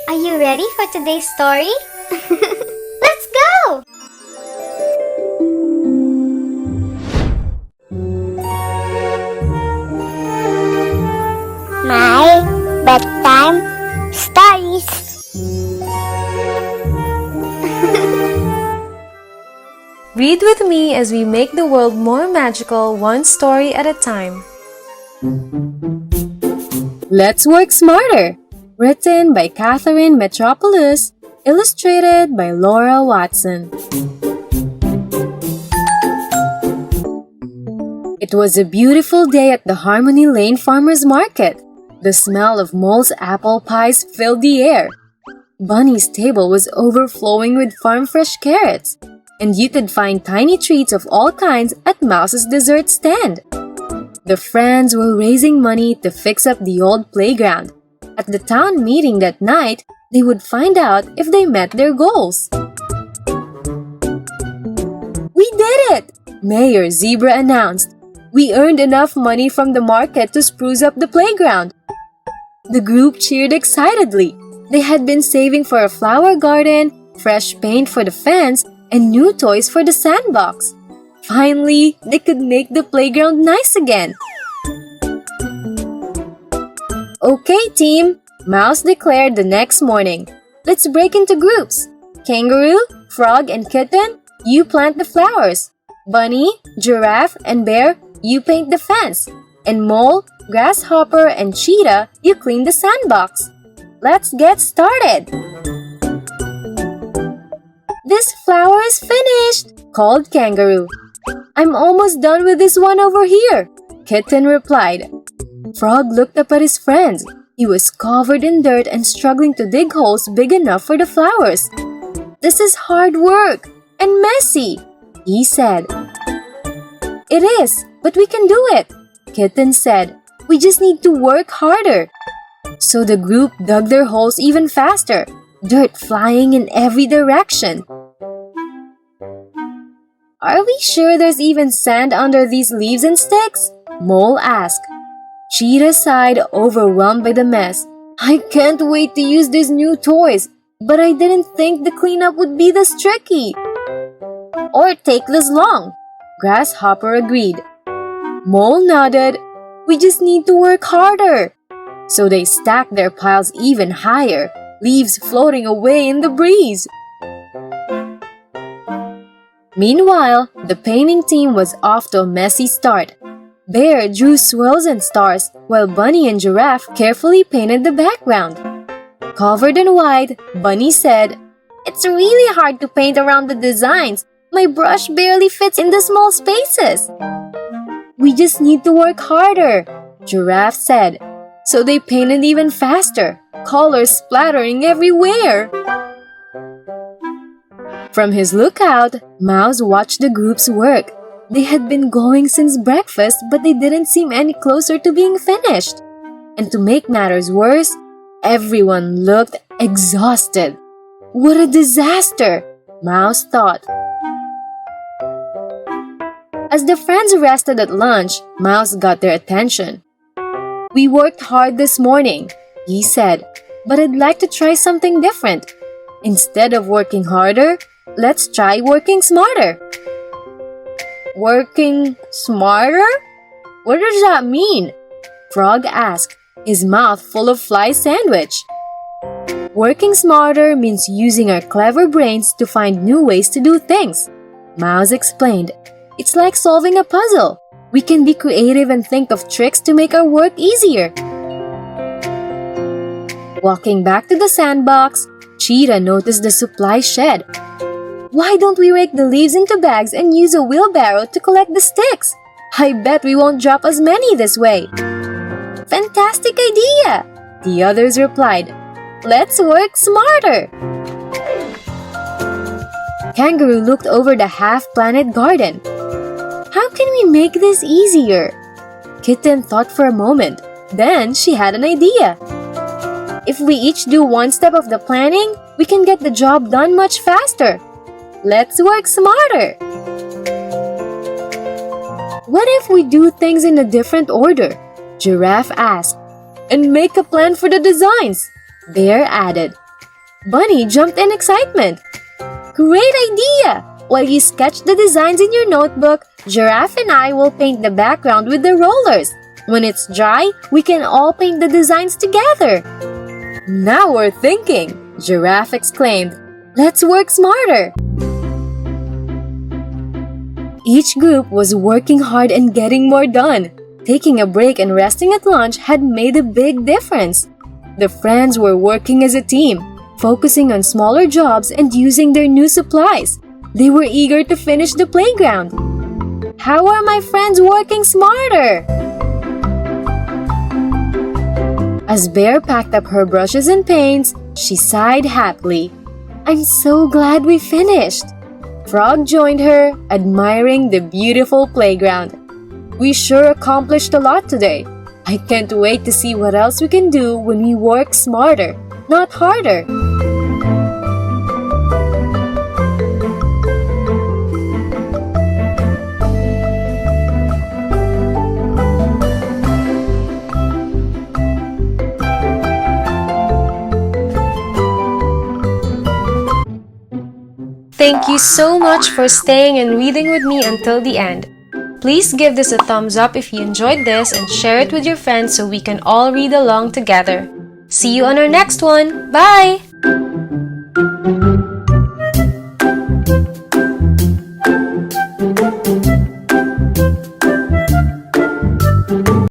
Are you ready for today's story? Let's go! My bedtime stories. Read with me as we make the world more magical, one story at a time. Let's Work Smarter, written by Katharine Mitropoulos, illustrated by Laura Watson. It was a beautiful day at the Harmony Lane Farmers Market. The smell of Mole's apple pies filled the air. Bunny's table was overflowing with farm-fresh carrots, and you could find tiny treats of all kinds at Mouse's dessert stand. The friends were raising money to fix up the old playground. At the town meeting that night, they would find out if they met their goals. "We did it!" Mayor Zebra announced. "We earned enough money from the market to spruce up the playground." The group cheered excitedly. They had been saving for a flower garden, fresh paint for the fence, and new toys for the sandbox. Finally, they could make the playground nice again. "Okay, team," Mouse declared the next morning. "Let's break into groups. Kangaroo, Frog, and Kitten, you plant the flowers. Bunny, Giraffe, and Bear, you paint the fence. And Mole, Grasshopper, and Cheetah, you clean the sandbox. Let's get started." "This flower is finished," called Kangaroo. "I'm almost done with this one over here," Kitten replied. Frog looked up at his friends. He was covered in dirt and struggling to dig holes big enough for the flowers. "This is hard work and messy," he said. "It is, but we can do it," Kitten said. "We just need to work harder." So the group dug their holes even faster, dirt flying in every direction. "Are we sure there's even sand under these leaves and sticks?" Mole asked. Cheetah sighed, overwhelmed by the mess. "I can't wait to use these new toys, but I didn't think the cleanup would be this tricky. Or take this long," Grasshopper agreed. Mole nodded. "We just need to work harder." So they stacked their piles even higher, leaves floating away in the breeze. Meanwhile, the painting team was off to a messy start. Bear drew swirls and stars, while Bunny and Giraffe carefully painted the background. Covered in white, Bunny said, "It's really hard to paint around the designs. My brush barely fits in the small spaces." "We just need to work harder," Giraffe said. So they painted even faster, colors splattering everywhere. From his lookout, Mouse watched the group's work. They had been going since breakfast, but they didn't seem any closer to being finished. And to make matters worse, everyone looked exhausted. "What a disaster," Mouse thought. As the friends rested at lunch, Mouse got their attention. "We worked hard this morning," he said, "but I'd like to try something different. Instead of working harder, let's try working smarter." "Working smarter? What does that mean?" Frog asked, his mouth full of fly sandwich. "Working smarter means using our clever brains to find new ways to do things," Mouse explained. "It's like solving a puzzle. We can be creative and think of tricks to make our work easier." Walking back to the sandbox, Cheetah noticed the supply shed. "Why don't we rake the leaves into bags and use a wheelbarrow to collect the sticks? I bet we won't drop as many this way." "Fantastic idea!" the others replied. "Let's work smarter." Kangaroo looked over the half-planted garden. "How can we make this easier?" Kitten thought for a moment. Then she had an idea. "If we each do one step of the planning, we can get the job done much faster. Let's work smarter." "What if we do things in a different order?" Giraffe asked. "And make a plan for the designs," Bear added. Bunny jumped in excitement. Great idea! While you sketch the designs in your notebook, Giraffe and I will paint the background with the rollers. When it's dry, we can all paint the designs together. Now we're thinking, Giraffe exclaimed. Let's work smarter. Each group was working hard and getting more done. Taking a break and resting at lunch had made a big difference. The friends were working as a team, focusing on smaller jobs and using their new supplies. They were eager to finish the playground. How are my friends working smarter? As Bear packed up her brushes and paints, she sighed happily. I'm so glad we finished. Frog joined her, admiring the beautiful playground. We sure accomplished a lot today. I can't wait to see what else we can do when we work smarter, not harder. Thank you so much for staying and reading with me until the end. Please give this a thumbs up if you enjoyed this and share it with your friends so we can all read along together. See you on our next one. Bye!